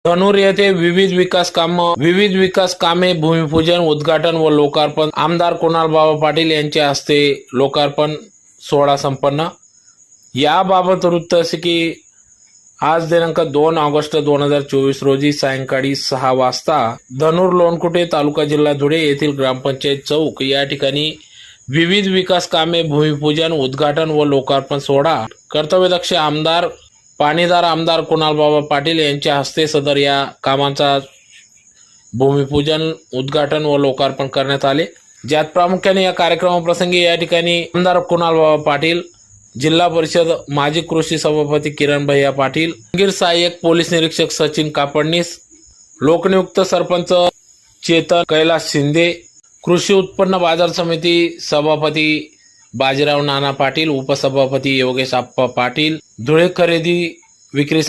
धनूर येथे विविध विकास कामे भूमिपूजन, उद्घाटन व लोकार्पण आमदार कुणालबाबा पाटील यांच्या हस्ते लोकार्पण सोहळा संपन्न। याबाबत वृत्त असे की आज दिनांक 2 ऑगस्ट 2024 रोजी सायंकाळी 6 वाजता धनूर लोणकुटे तालुका जिल्हा धुळे येथील ग्रामपंचायत चौक या ठिकाणी विविध विकास कामे भूमिपूजन, उद्घाटन व लोकार्पण सोहळा कर्तव्यदक्ष पाणीदार आमदार कुणालबाबा पाटील यांच्या हस्ते सदर या कामांचा भूमिपूजन, उद्घाटन व लोकार्पण करण्यात आले। ज्यात प्रामुख्याने या कार्यक्रमाप्रसंगी या ठिकाणी आमदार कुणालबाबा पाटील, जिल्हा परिषद माजी कृषी सभापती किरण भैया पाटील, सहाय्यक पोलीस निरीक्षक सचिन कापडनीस, लोकनियुक्त सरपंच चेतन कैलास शिंदे, कृषी उत्पन्न बाजार समिती सभापती बाजीराव नाना पाटील, उपसभापती योगेश आप्पा पाटील, धुळे खरेदी विक्री